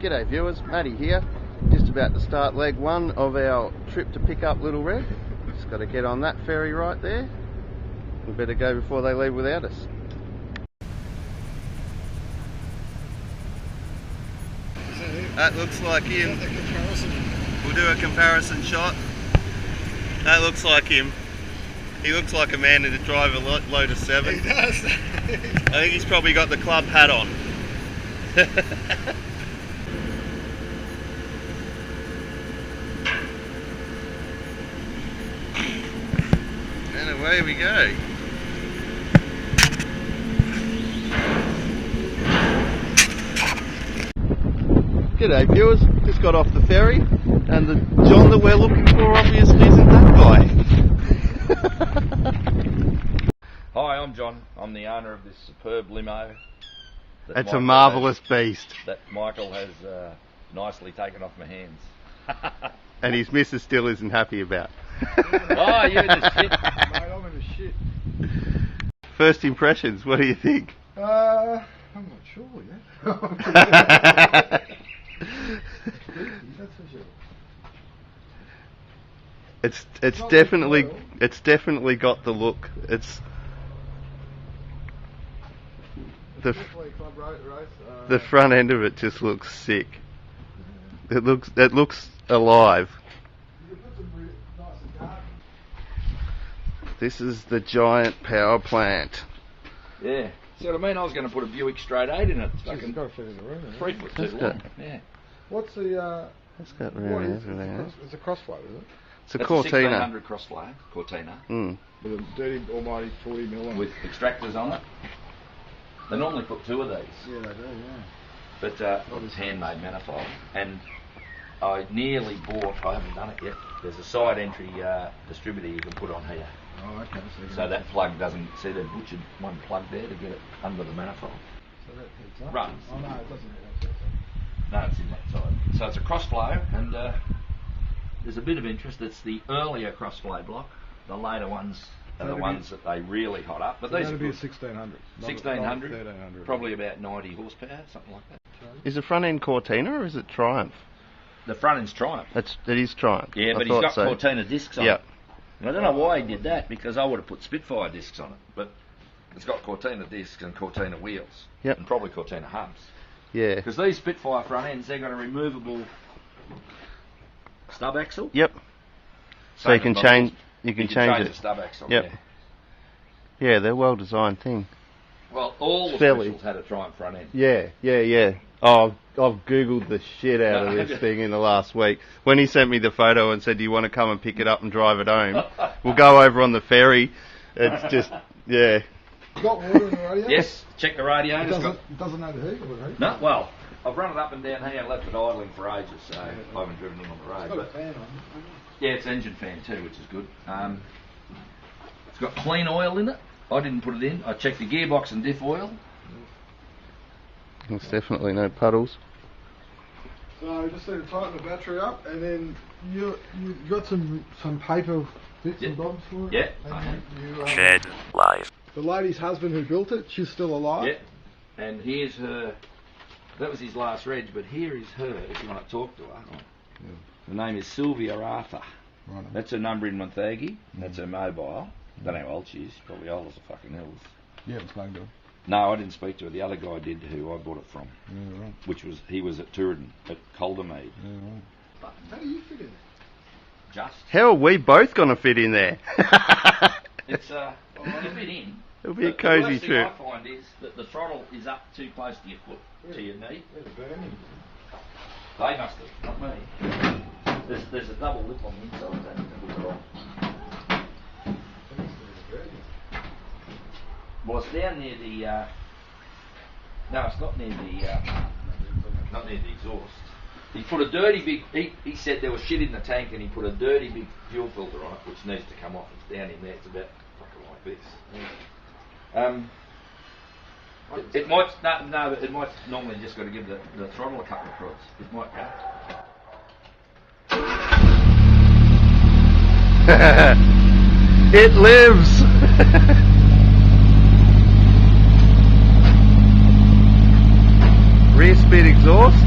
G'day viewers, Matty here. Just about to start leg one of our trip to pick up Little Red. Just got to get on that ferry right there. We better go before they leave without us. That looks like him. We'll do a comparison shot. That looks like him. He looks like a man in a drive a Lotus 7. He does. I think he's probably got the club hat on. And away we go. G'day viewers, just got off the ferry and the John that we're looking for obviously isn't that guy. Hi, I'm John. I'm the owner of this superb limo. It's a marvellous beast. That Michael has nicely taken off my hands. And his missus still isn't happy about. Oh, you're in the shit. Mate, I'm in the shit. First impressions, what do you think? I'm not sure yet. That's for sure. It's definitely got the look. It's the front end of it just looks sick. It looks alive. This is the giant power plant. Yeah. See what I mean? I was going to put a Buick straight 8 in it. It's fucking got to fit in the room. 3 foot too long. Yeah. What's the? It's got room and everything. It's a crossflow, is it? It's a That's Cortina. a 1600 crossflow, Cortina. With a dirty almighty 40 mil on it. With extractors on it. They normally put 2 of these. Yeah, they do. Yeah. But it's handmade manifold. And I nearly bought. I haven't done it yet. There's a side entry distributor you can put on here. Oh, okay. So that plug doesn't, see they've butchered one plug there to get it under the manifold. So that heats up. Runs. Oh no, it doesn't. No, it's in that side. So it's a crossflow, and there's a bit of interest. It's the earlier crossflow block. The later ones are the ones that they really hot up. But So these that'd are be a good. 1600. 1600, 1300. probably about 90 horsepower, something like that. Is the front end Cortina or is it Triumph? The front end's Triumph. It is Triumph. Yeah, but he's got Cortina discs on it. And I don't know why he did that, because I would have put Spitfire discs on it, but it's got Cortina discs and Cortina wheels, and probably Cortina hubs. Yeah. Because these Spitfire front ends, they've got a removable stub axle. Yep. So you can change. You can change it. The stub axle. Yep. Yeah, they're well designed thing. Well, all the Fairly. specials had a Triumph front end. Yeah. Oh, I've googled the shit out of this thing in the last week. When he sent me the photo and said, "Do you want to come and pick it up and drive it home? We'll go over on the ferry." It's just, yeah. You got water in the radio? Yes. Check the radio. It doesn't know the heat, would it? No. Well, I've run it up and down here and left it idling for ages, so I haven't driven it on the road. It's got a fan on. Yeah, it's engine fan too, which is good. It's got clean oil in it. I didn't put it in. I checked the gearbox and diff oil. There's definitely no puddles. So just need to tighten the battery up, and then you got some paper bits and bobs for it. Yeah. Shedlife. The lady's husband who built it, she's still alive. Yeah. And here's her. That was his last reg, but here is her. If you want to talk to her, the name is Sylvia Arthur. Right. That's her number in Montague. That's her mobile. Don't know how old she is. She's probably old as the fucking hills. Yeah, it's going good. No, I didn't speak to her. The other guy did, who I bought it from. Yeah, right. He was at Turin at Caldermead. Yeah, right. How do you fit in? Just. How are we both going to fit in there? It's you fit in. It'll be a cosy trip. The worst thing I find is that the throttle is up too close to your foot, to your knee. They must have, not me. There's a double lip on the inside. Well, it's down near the. No, it's not near the. Not near the exhaust. He put a dirty big. He said there was shit in the tank, and he put a dirty big fuel filter on it, which needs to come off. It's down in there. It's about fucking like this. It might no, but it might normally just got to give the throttle a couple of prods. It might go. It lives. Rear speed exhaust.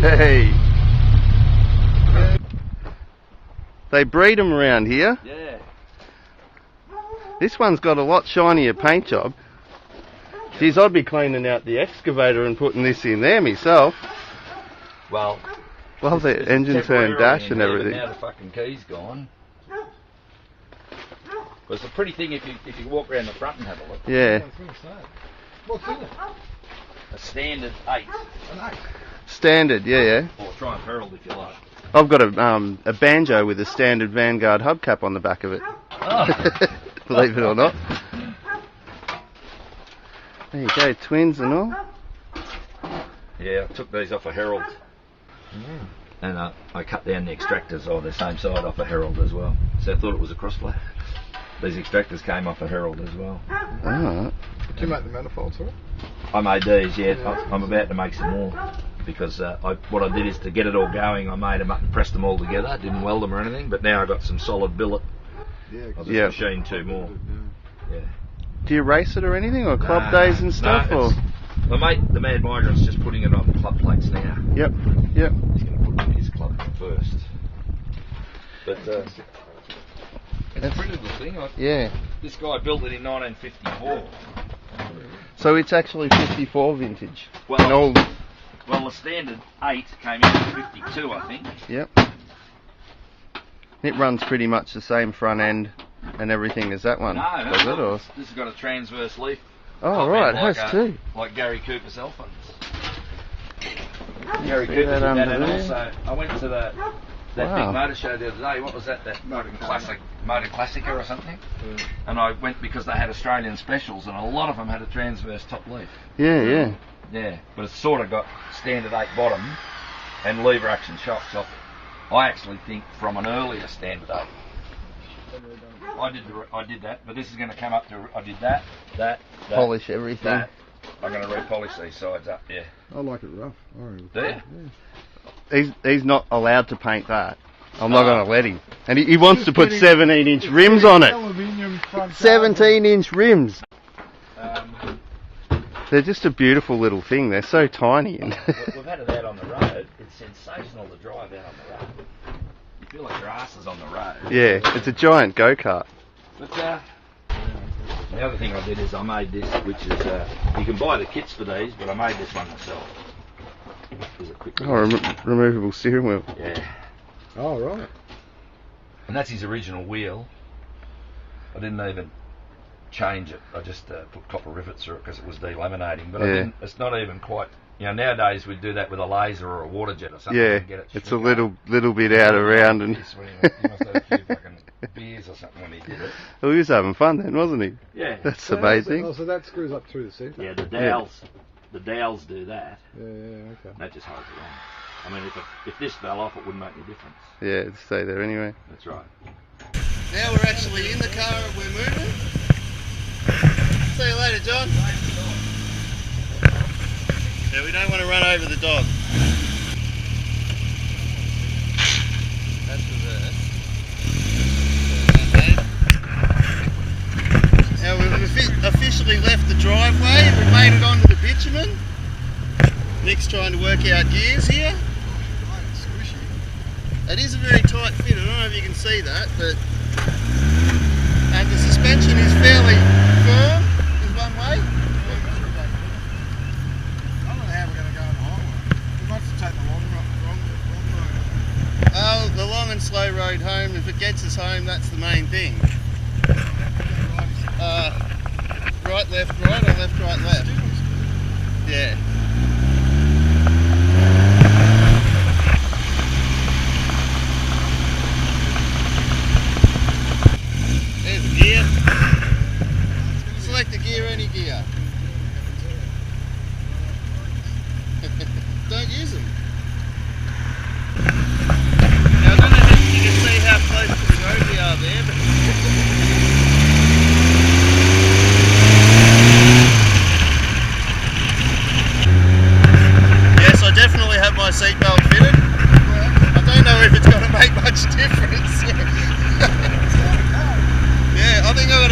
Hey. They breed them around here. Yeah. This one's got a lot shinier paint job. Geez, I'd be cleaning out the excavator and putting this in there myself. Well, Love the engine turn dash and everything. Now the fucking key's gone. But it's a pretty thing if you walk around the front and have a look. Yeah. What's in it? A standard 8. An 8. Standard, yeah. Or Triumph Herald if you like. I've got a banjo with a standard Vanguard hubcap on the back of it. Oh. Believe it or not. There you go, twins and all. Yeah, I took these off a Herald. And I cut down the extractors on the same side off a Herald as well. So I thought it was a crossflow. These extractors came off a Herald as well. Alright. Did you make the manifolds for it? I made these, yeah. I'm about to make some more. Because what I did is to get it all going, I made them up and pressed them all together. Didn't weld them or anything, but now I've got some solid billet. Yeah. I'll just machine 2 more. Yeah. Do you race it or anything, or club days and stuff? Or? My mate, the Mad Migrant's just putting it on club plates now. Yep. He's going to put it on his club first. But it's a pretty good thing. Yeah. This guy built it in 1954. So it's actually 54 vintage. Well, and all. Well, the standard 8 came in 52, I think. Yep. It runs pretty much the same front end and everything as that one. No, does it? Or? This has got a transverse leaf. Oh, right, it has too. Like Gary Cooper's Elephants. See Gary Cooper did that that, under and there? also I went to that Wow. big motor show the other day. What was that? That Motor Classica or something? And I went because they had Australian specials, and a lot of them had a transverse top leaf. Yeah. Yeah, but it's sort of got standard 8 bottom and lever action shocks off it. I actually think from an earlier standard 8. I did that, but this is going to come up to. I did that. Polish everything. That. I'm going to repolish these sides up. Yeah. I like it rough. Do you? Yeah. He's not allowed to paint that. I'm not going to let him. And he wants to put 17-inch rims on it. 17-inch rims. They're just a beautiful little thing. They're so tiny. We've had it out on the road. It's sensational to drive out on the road. You feel like your ass is on the road. Yeah, it's a giant go-kart. But the other thing I did is I made this, which is you can buy the kits for these, but I made this one myself. There's a quick Removable steering wheel. Yeah. Oh, right. And that's his original wheel. I didn't even change it. I just put copper rivets through it because it was delaminating. But I didn't, it's not even quite. You know, nowadays we'd do that with a laser or a water jet or something. Yeah, to get it it's a little bit out around and. He must have had a few fucking beers or something when he did it. Well, he was having fun then, wasn't he? Yeah. That's amazing. Oh, so that screws up through the centre. Yeah, the dowels. The dowels do that. Yeah, okay. That just holds it on. I mean, if this fell off, it wouldn't make any difference. Yeah, it'd stay there anyway. That's right. Now we're actually in the car and we're moving. See you later, John. Yeah, we don't want to run over the dog. That's reverse. Now we've officially left the driveway. We've made it onto the bitumen. Nick's trying to work out gears here. It is a very tight fit. I don't know if you can see that, but the suspension is fairly firm. Is one way. I don't know how we're going to go on the highway. We might have to take the wrong road. Oh, the long and slow road home. If it gets us home, that's the main thing. Right, left, right, or left, right, left? Yeah. There's a gear. Select a gear, any gear. Don't use them. Now, I don't know if you can see how close to the road we are there, but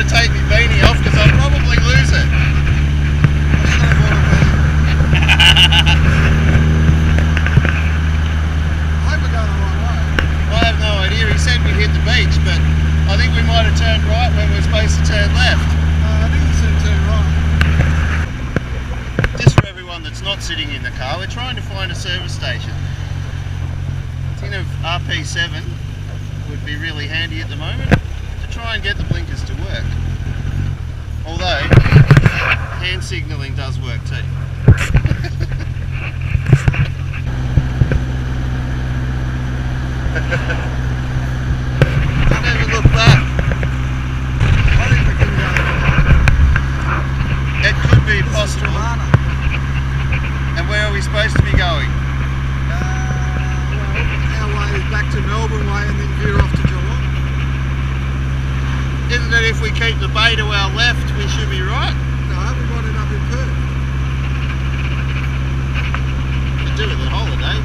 to take my beanie off because I'll probably lose it. I hope we're going the wrong way. I have no idea. He said we hit the beach, but I think we might have turned right when we were supposed to turn left. I think we said turn right. Just for everyone that's not sitting in the car, we're trying to find a service station. A tin of RP7 would be really handy at the moment to try and get the blinkers to work. Although, hand signalling does work too. Don't ever look back. I think we can go. It could be This is possible. Sorrento. And where are we supposed to be going? Well, our way is back to Melbourne way and then veer off to geelong. Isn't it if we keep the bay to our left, we should be right? No, we might end up in Perth. Could do it on holiday.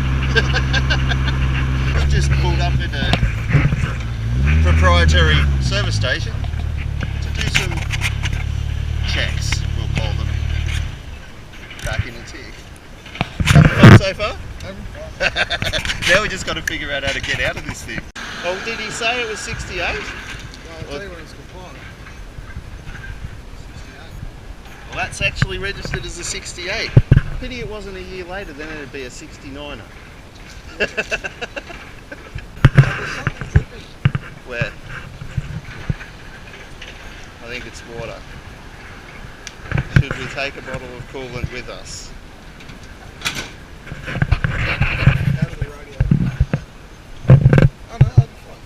We've just pulled up at a proprietary service station to do some checks, we'll call them. Back in the tick. Having fun so far? Now we just got to figure out how to get out of this thing. Oh, did he say it was 68? Well, I'll tell you when it's compliant. 68. Well, that's actually registered as a 68. Pity it wasn't a year later, then it'd be a 69er. There's something dripping. Where? I think it's water. Should we take a bottle of coolant with us? Out of the radio. Oh no, I'll be fine.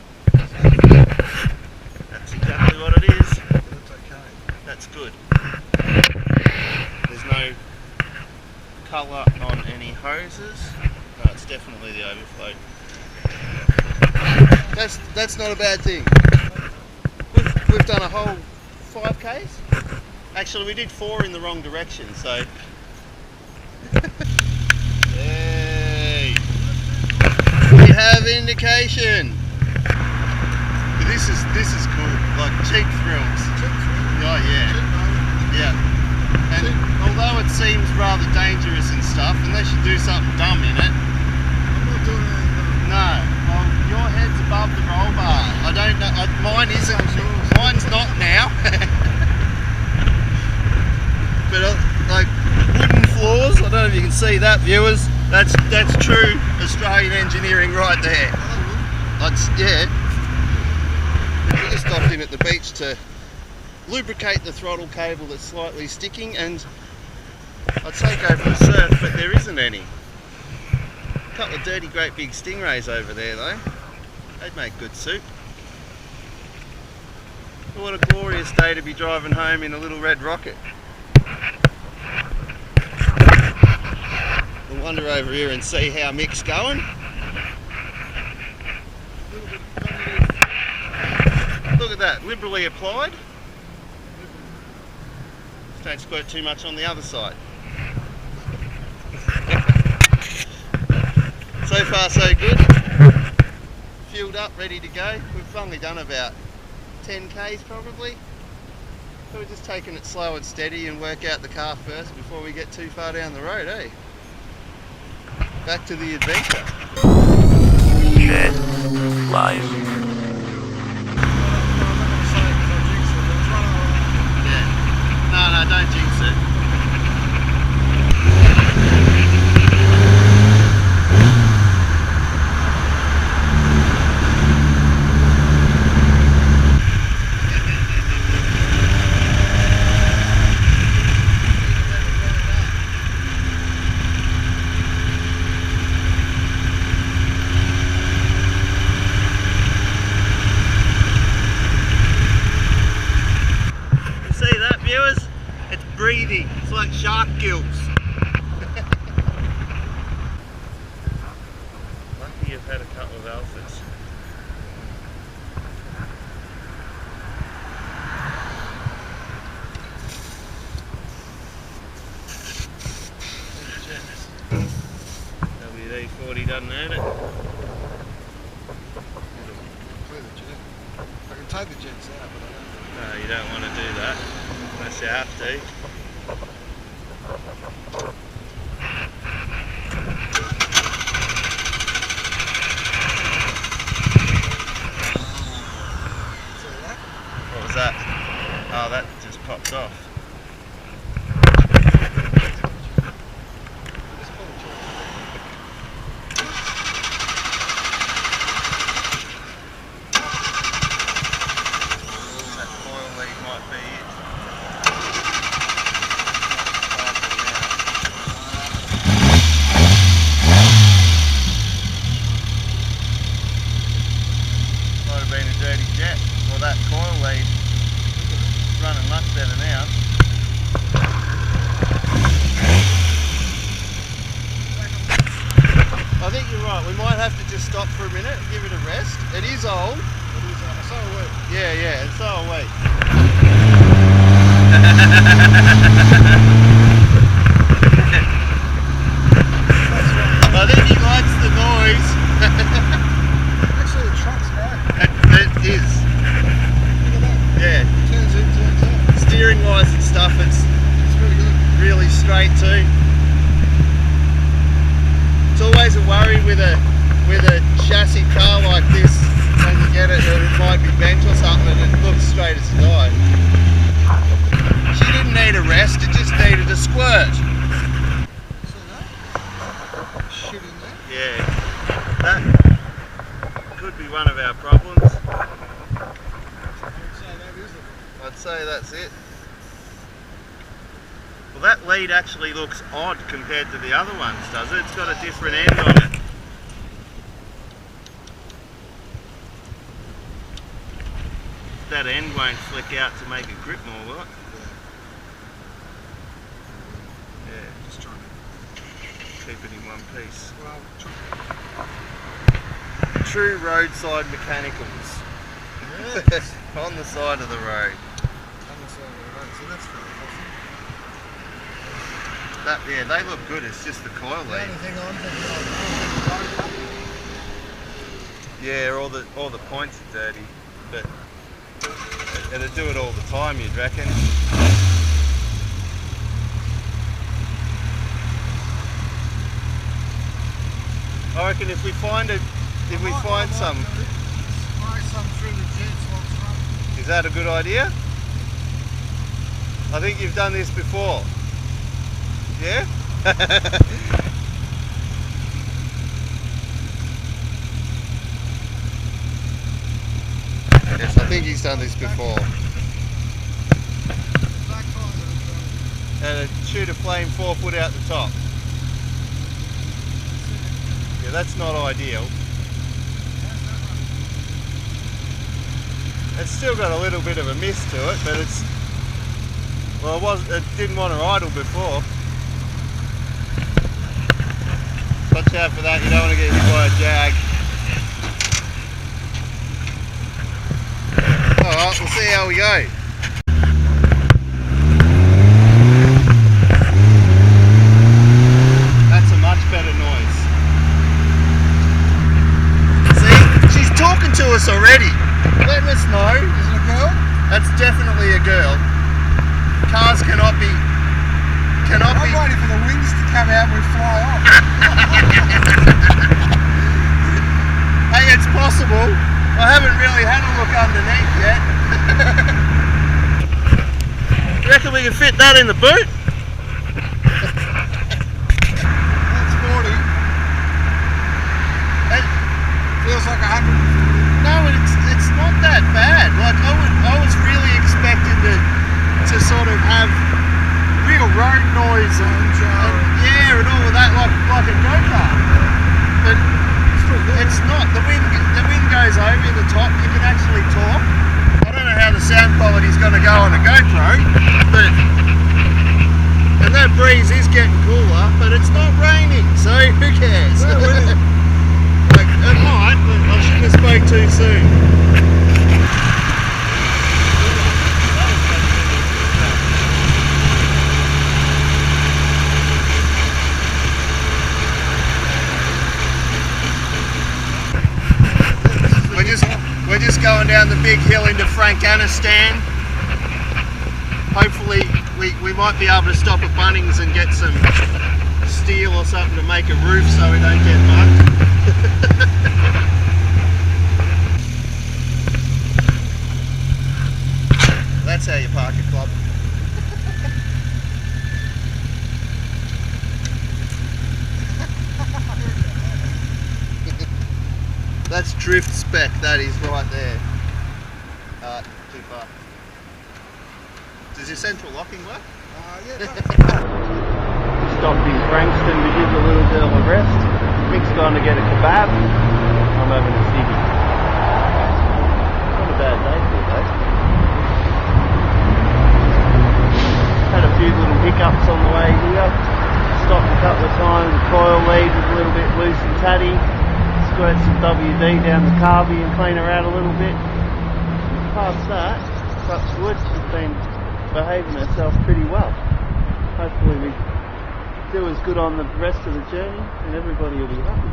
That's exactly what it is. That's okay. That's good. There's no colour on any hoses. No, it's definitely the overflow. That's not a bad thing. We've done a whole 5Ks. Actually, we did 4 in the wrong direction, so. Hey, we have indication. This is cool, like cheap thrills. Oh yeah, yeah. And although it seems rather dangerous and stuff, unless you do something dumb in it. I'm not doing anything wrong. No. Well, your head's above the roll bar. I don't know. Mine isn't. Mine's not now. But like wooden floors. I don't know if you can see that, viewers. That's true Australian engineering right there. Yeah. We just stopped in at the beach to lubricate the throttle cable that's slightly sticking, and I'd say go for a surf, but there isn't any. A couple of dirty great big stingrays over there though. They'd make good soup. But what a glorious day to be driving home in a little red rocket. We'll wander over here and see how Mick's going. Look at that, liberally applied. Just don't squirt too much on the other side. So far so good. Fueled up, ready to go. We've only done about 10 Ks probably. So we're just taking it slow and steady and work out the car first before we get too far down the road, eh? Back to the adventure. Shedlife. Yeah. No, don't jinx it. Breathing. It's like shark gills. Lucky you've had a couple of alphas. WD-40 doesn't hurt it. Clear the jet. I can take the jets out, but I don't. No, No, you don't want to do that unless you have to. What was that? Oh, that just popped off. Stop for a minute, give it a rest. It is old. So are we. Yeah, and so are we. I think he likes the noise. Actually, the truck's great. It is. Look at that. Yeah. Turns in, turns out. Steering wise and stuff, it's really good. really straight too. It's always a worry with a chassis car like this, when you get it, it might be bent or something and it looks straight as a die. She didn't need a rest, it just needed a squirt. See that? Shit in there. Yeah, that could be one of our problems. I'd say that's it. Well, that lead actually looks odd compared to the other ones, does it? It's got a different end on it. That end won't flick out to make it grip more, will it? Yeah. Just trying to Keep it in one piece. well, True roadside mechanicals. yes. On the side of the road. On the side of the road, so that's really awesome. That, yeah, they look good, it's just the coil The lead. only thing I'm thinking of Yeah, all the points are dirty, but it'd do it all the time, you'd reckon. I reckon if we find some, spray some through the jets while it's running. is that a good idea? I think you've done this before. Yeah? Yes, I think he's done this before. And shoot a flame 4 foot out the top. Yeah, that's not ideal. It's still got a little bit of a mist to it, but it's, well, it didn't want to idle before. Watch out for that, you don't want to get hit by a jag. Alright, we'll see how we go. That's a much better noise. See, she's talking to us already. Letting us know. Is it a girl? That's definitely a girl. Cars cannot be... I'm waiting for the wings to come out and we fly off. Hey, it's possible. I haven't really had a look underneath yet. You reckon we can fit that in the boot? That's 40. It Feels like 100. No, it's not that bad. Like I was really expecting to sort of have real road noise and yeah, and all of that like a go-kart. But it's not. The wind goes over the top. You can actually talk. I don't know how the sound quality is going to go on a GoPro, but and that breeze is getting cooler. But it's not raining, so who cares? Like, it might, but I shouldn't have spoke too soon. We're just going down the big hill into Frankanistan. hopefully we might be able to stop at Bunnings and get some steel or something to make a roof so we don't get mugged. That's how you park a club. That's drift spec, that is right there. Too far. Does your central locking work? Yeah. Stopped in Frankston to give a little bit of a rest. Mick's gone to get a kebab. I'm having a ciggy. Not a bad day for you, though. Had a few little hiccups on the way here. Stopped a couple of times. The coil lead was a little bit loose and tatty. Squirt some WD down the carby and clean her out a little bit. Past that, touch wood, she's been behaving herself pretty well. Hopefully we do as good on the rest of the journey and everybody will be happy.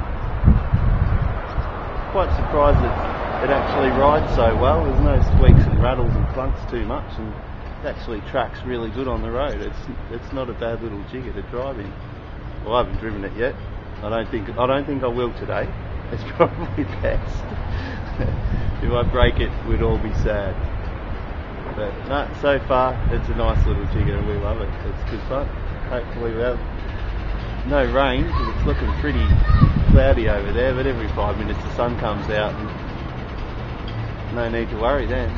Quite surprised that it actually rides so well. There's no squeaks and rattles and clunks too much, and it actually tracks really good on the road. It's not a bad little jigger to drive in. Well, I haven't driven it yet. I don't think I will today. It's probably best. If I break it, we'd all be sad. But no, so far it's a nice little jigger and we love it. It's good fun. Hopefully we have no rain because it's looking pretty cloudy over there, but every 5 minutes the sun comes out and no need to worry then.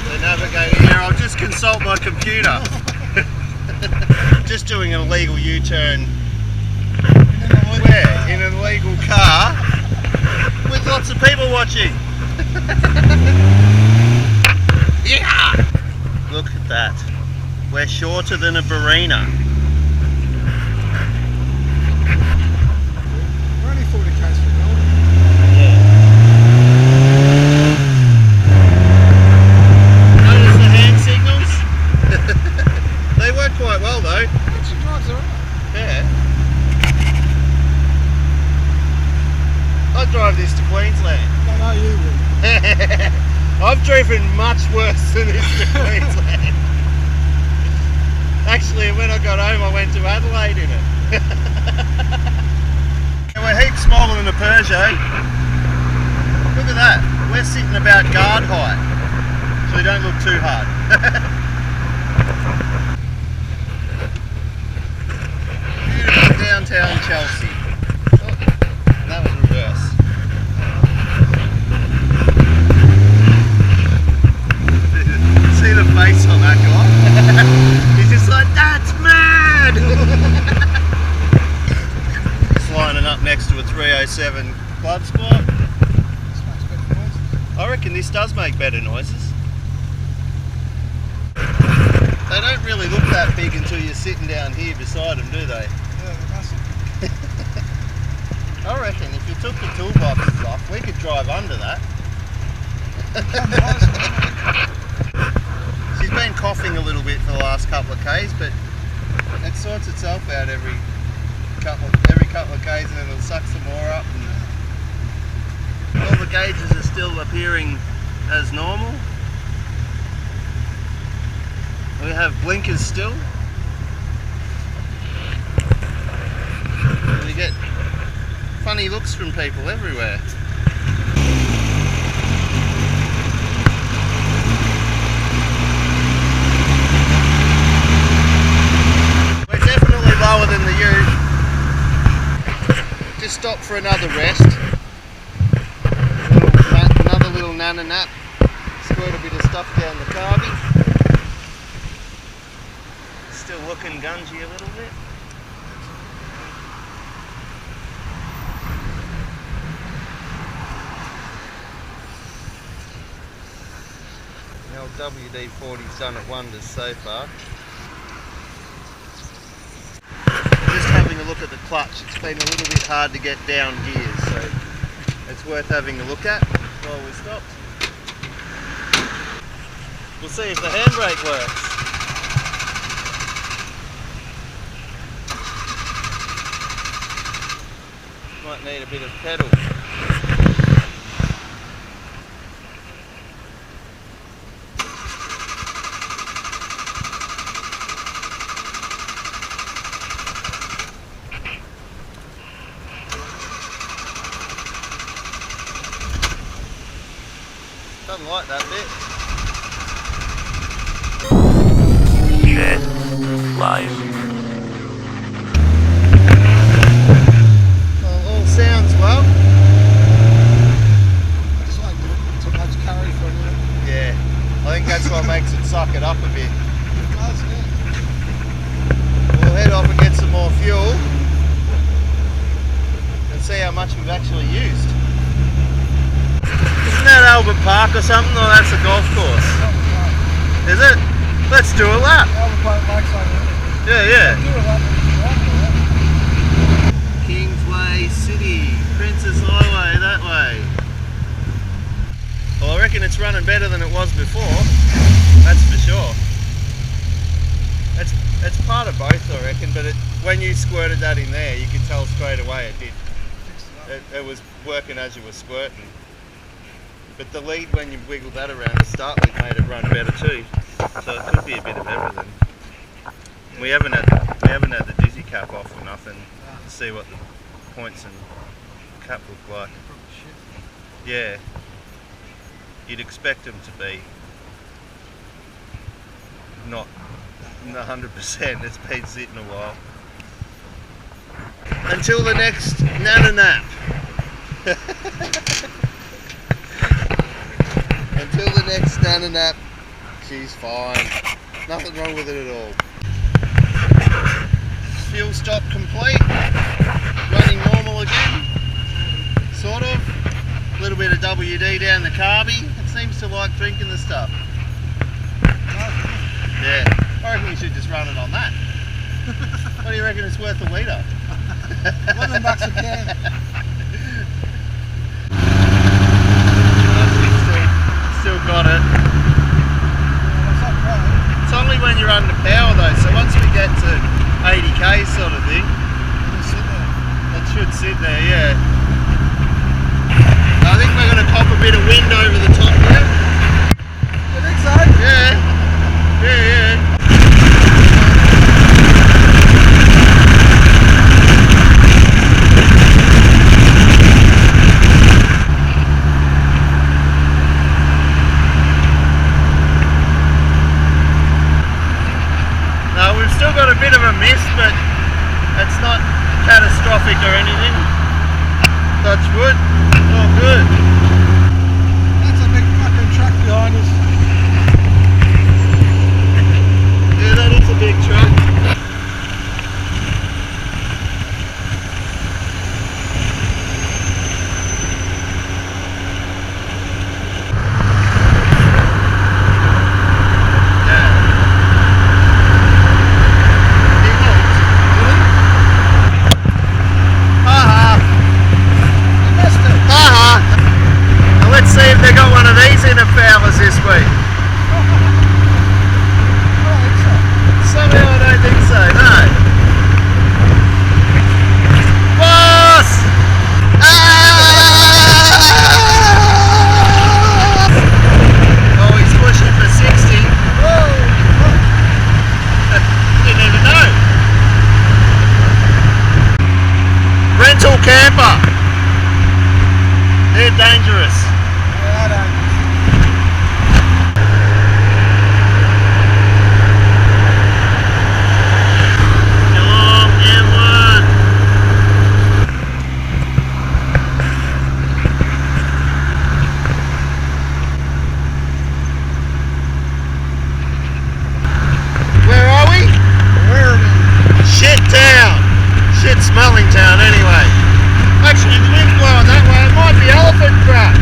The navigator here, I'll just consult my computer. Just doing an illegal U-turn. Where? In an illegal car with lots of people watching. Yeah! Look at that. We're shorter than a Barina. We're only 40 k's from Melbourne. Notice the hand signals? They work quite well though. It actually drives alright. Yeah. I'd drive this to Queensland. No, you will. I've driven much worse than this to Queensland. Actually, when I got home, I went to Adelaide in it. We're heaps smaller than a Peugeot. Look at that. We're sitting about guard height, so we don't look too hard. Beautiful downtown Chelsea. Oh, that was reverse. See the face on that guy? He's just like, that's mad! Just lining up next to a 307 Club Sport. This makes better noises. I reckon this does make better noises. They don't really look that big until you're sitting down here beside them, do they? Yeah, they're massive. I reckon if you took the toolboxes off, we could drive under that. She's been coughing a little bit for the last couple of Ks, but it sorts itself out every couple of Ks, and then it'll suck some more up. And all the gauges are still appearing as normal. We have blinkers still. And you get funny looks from people everywhere. We're definitely lower than the Ute. Just stop for another rest. Another little nana nap. Squirt a bit of stuff down the carby. Still looking gungy a little bit. The old WD-40's done it wonders so far. Just having a look at the clutch, it's been a little bit hard to get down gears, so it's worth having a look at while we stopped. We'll see if the handbrake works. Might need a bit of pedal. Doesn't like that bit. Shedlife. Well, all sounds well. It's like too much curry for a minute. Yeah, I think that's what makes it suck it up a bit. It does, yeah. We'll head off and get some more fuel and see how much we've actually used. Isn't that Albert Park or something, or that's a golf course? Is it? Let's do a lap. Yeah. Do a lap. Kingsway City, Princess Highway, that way. Well, I reckon it's running better than it was before, that's for sure. It's part of both, I reckon, but when you squirted that in there, you could tell straight away it did. It was working as you were squirting. But the lead, when you wiggled that around to start with, made it run better too. So it could be a bit of everything. We haven't had the dizzy cap off or nothing to see what the points and cap look like. Yeah, you'd expect them to be not 100%. It's been sitting a while until the next nana nap. Until the next nana nap, she's fine. Nothing wrong with it at all. Fuel stop complete. Running normal again. Sort of. A little bit of WD down the carby. It seems to like drinking the stuff. Yeah. I reckon we should just run it on that. What do you reckon it's worth a litre? $11 a can. Still got it. It's only when you're under power though, so once we get to 80k sort of thing, it should sit there, yeah. I think we're going to cop a bit of wind over the top here. You think so? Yeah. Still got a bit of a mist, but it's not catastrophic or anything. Touch wood. Oh, good. That's a big fucking truck behind us. Yeah, that is a big truck. This week. Somehow I don't think so, no. Boss! Oh, he's pushing for 60. You never know. Rental camper. They're dangerous. Smelling town anyway. Actually, the wind's blowing that way. It might be elephant crap.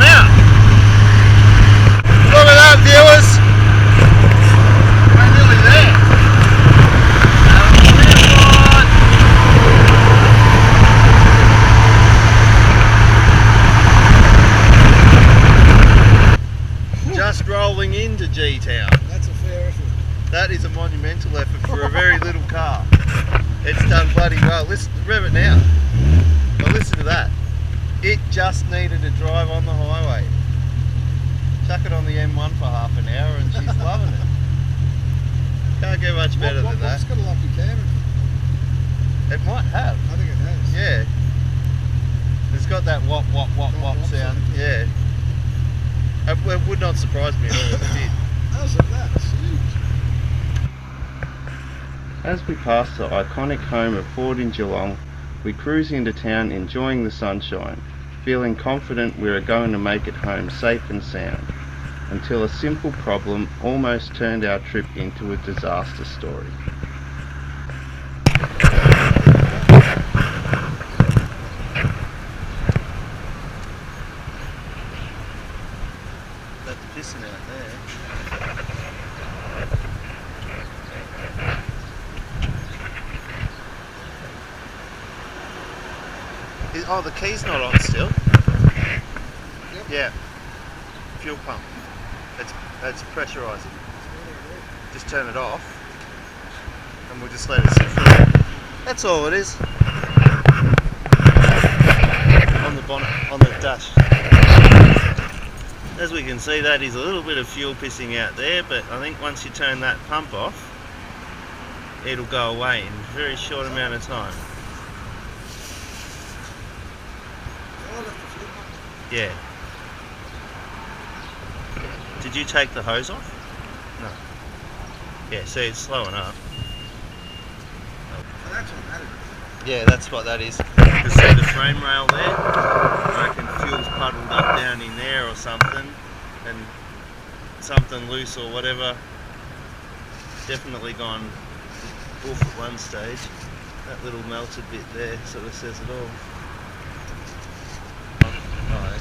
them out. Look at that, viewers. We're nearly there. Just rolling into G-Town. That's a fair effort. That is a monumental effort for a very little car. It's done bloody well. Listen, rev it now. Well, listen to that. It just needed a drive on the highway. Chuck it on the M1 for half an hour and she's loving it. Can't get much better than that. It's got a lucky camera. It might have. I think it has. Yeah. It's got that wop wop wop wop sound. Yeah. It would not surprise me at all if it did. That's huge. As we pass the iconic home of Ford in Geelong, we cruise into town enjoying the sunshine, feeling confident we are going to make it home safe and sound, until a simple problem almost turned our trip into a disaster story. That's pissing out there. Oh, the key's not on still. Yep. Yeah. Fuel pump. It's pressurising. Just turn it off and we'll just let it sit for a bit. That's all it is. On the bonnet, on the dash. As we can see, that is a little bit of fuel pissing out there, but I think once you turn that pump off, it'll go away in a very short amount of time. Yeah. Did you take the hose off? No. Yeah, see, it's slowing up. So that's what that is. Yeah, that's what that is. You can see the frame rail there. I reckon fuel's puddled up down in there or something, and something loose or whatever. Definitely gone off at one stage. That little melted bit there sort of says it all. Right.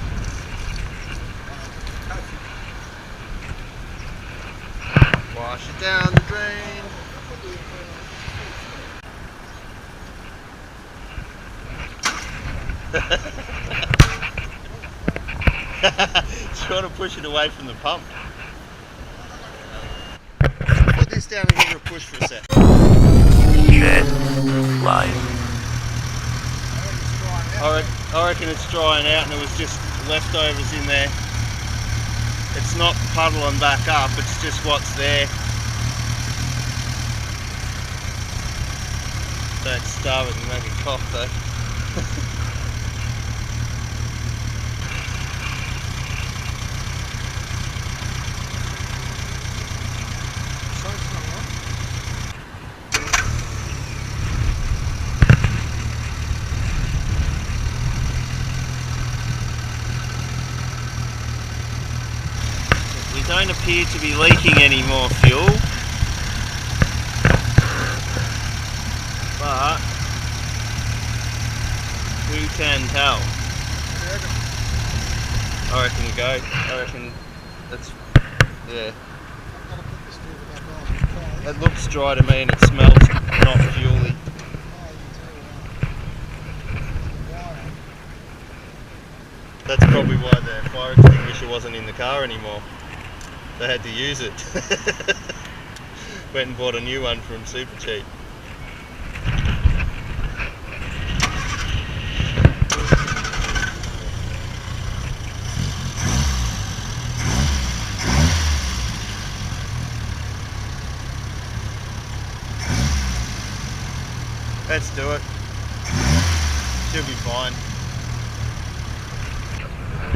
Wash it down the drain. Trying to push it away from the pump. Put this down and give it a push for a sec. Shedlife. I reckon it's drying out and it was just leftovers in there. It's not puddling back up, it's just what's there. Don't starve it and make it cough though. We don't appear to be leaking any more fuel, but who can tell? I reckon we go. I reckon that's, yeah. It looks dry to me and it smells not fuely. That's probably why the fire extinguisher wasn't in the car anymore. They had to use it. Went and bought a new one from Super Cheap. Let's do it. Should be fine.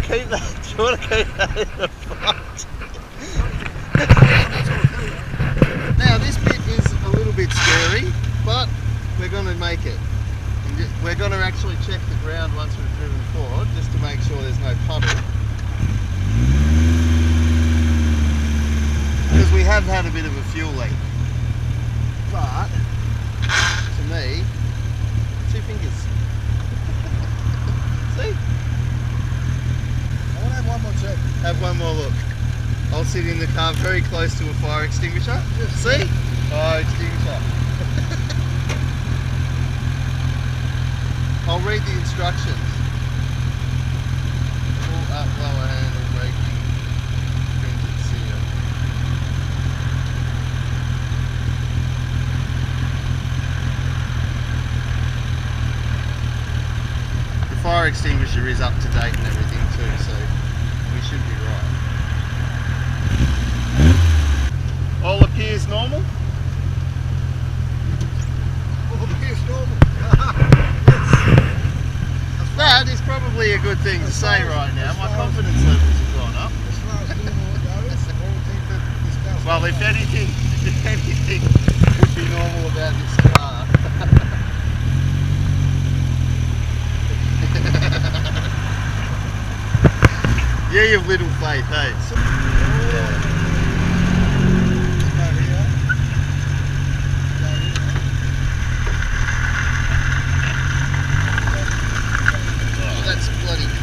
Keep that. Do you want to keep that in the front? Now this bit is a little bit scary, but we're going to make it. We're going to actually check the ground once we've driven forward, just to make sure there's no puddle. Because we have had a bit of a fuel leak. But, to me, 2 fingers. See? I want to have one sit in the car very close to a fire extinguisher. See? Fire extinguisher. I'll read the instructions. Pull up lower handle braking. Printed seal. The fire extinguisher is up to date and everything too, so we should be right. All appears normal? All appears normal. That is probably a good thing to say right now. My confidence levels have gone up. As far as normal goes, I would think that this car's Well, if anything could be normal about this car. Yeah, you've little faith, hey?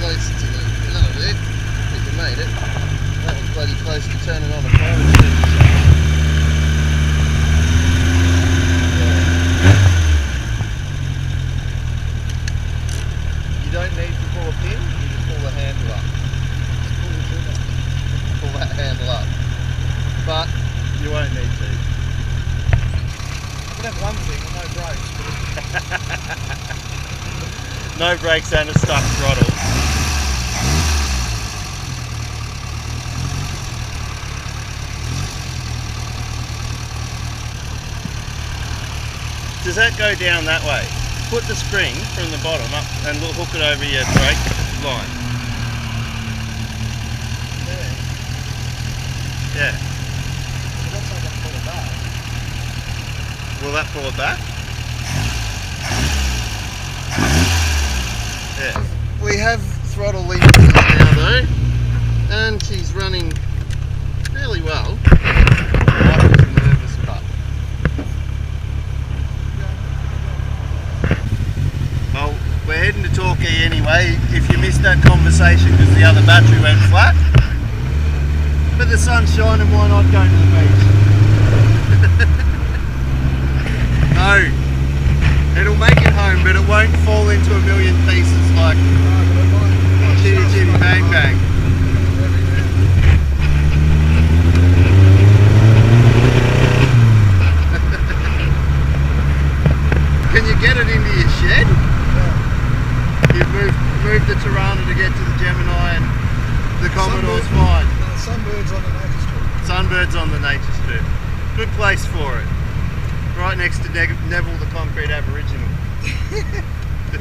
Close to the another bit. I think you made it. That was bloody close to turning on a fire extinguisher. You don't need to pull a pin, you just pull the handle up. Pull that handle up. But you won't need to. You can have one thing and no brakes. No brakes and a stuck throttle. Does that go down that way? Put the spring from the bottom up and hook it over your brake line. Yeah. That's like I pull it back. Will that pull it back? Yeah. We have throttle linked now though, and she's running fairly well. Michael's a nervous pup. Well, we're heading to Torquay anyway, if you missed that conversation because the other battery went flat. But the sun's shining, why not go to the beach? No. It'll make it home, but it won't fall into a million pieces like Chitty Chitty Bang Bang. Can you get it into your shed? You've moved the Tirana to get to the Gemini and the Commodore's fine. Sunbirds on the nature strip. Sunbirds on the nature strip. Good place for it. Right next to Neville the Concrete Aboriginal. It'd be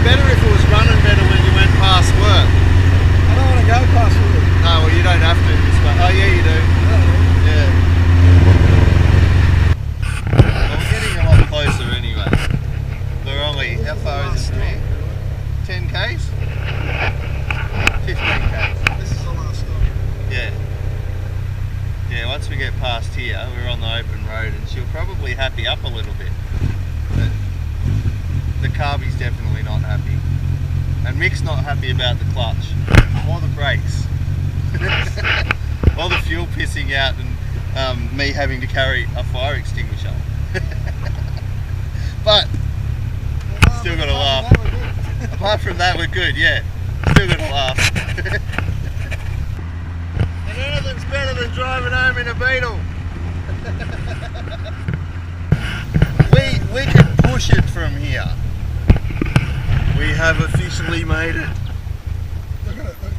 better if it was running better when you went past work. I don't want to go past work. No, well you don't have to this way. Oh yeah you do. Yeah. Well, we're getting a lot closer anyway. We're only, how far is it from here? 10 k's? 15 k's. This is the last stop. Yeah. Yeah, once we get past here, we're on the open road and she'll probably happy up a little bit. But the carby's definitely not happy. And Mick's not happy about the clutch. Or the brakes. Or the fuel pissing out and me having to carry a fire extinguisher. But, still got to laugh. Apart from that, we're good, yeah. Still got to laugh. And anything's better than driving home in a Beetle. We can push it from here. We have officially made it. Look at it, look.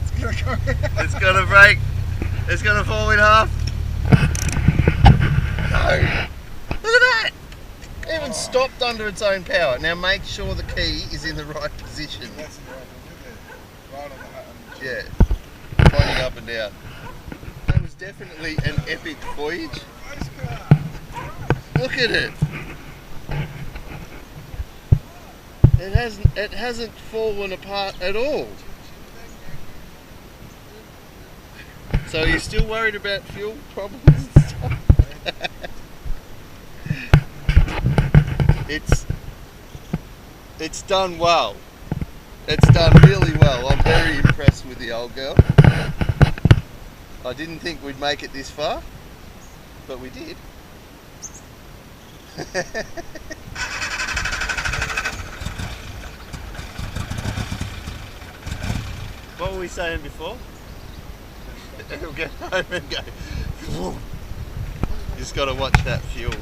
It's gonna go. It's gonna break. It's gonna fall in half. No. Look at that. It even stopped under its own power. Now make sure the key is in the right position. That's the right one, right on the Yeah. Pointing up and down. That was definitely an epic voyage. race car. Look at it. It hasn't fallen apart at all. So you're still worried about fuel problems and stuff? It's done well. It's done really well. I'm very impressed with the old girl. I didn't think we'd make it this far, but we did. What were we saying before? It'll get home and go. You just got to watch that fuel.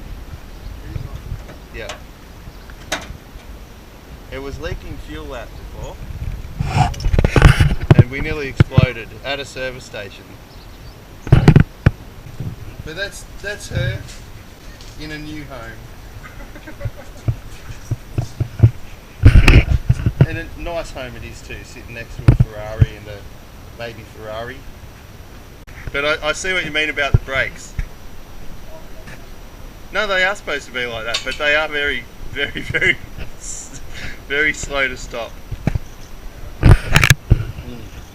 Yeah. It was leaking fuel out before, and we nearly exploded at a service station. But that's her in a new home. And a nice home it is too, sitting next to a Ferrari and a baby Ferrari. But I see what you mean about the brakes. No, they are supposed to be like that, but they are very, very, very, very slow to stop.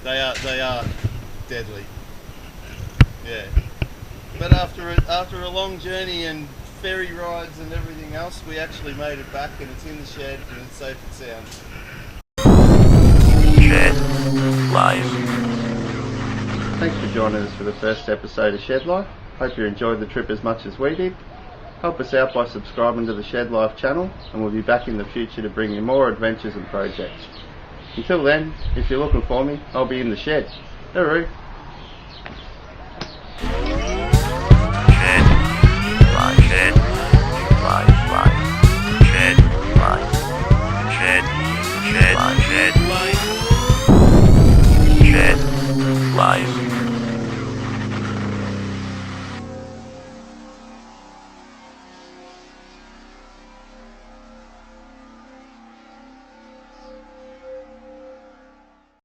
They are deadly. Yeah. But after a long journey and ferry rides and everything else, we actually made it back, and it's in the shed and it's safe and sound. Shedlife. Thanks for joining us for the first episode of Shedlife. Hope you enjoyed the trip as much as we did. Help us out by subscribing to the Shedlife channel, and we'll be back in the future to bring you more adventures and projects. Until then, if you're looking for me, I'll be in the shed. Hooroo!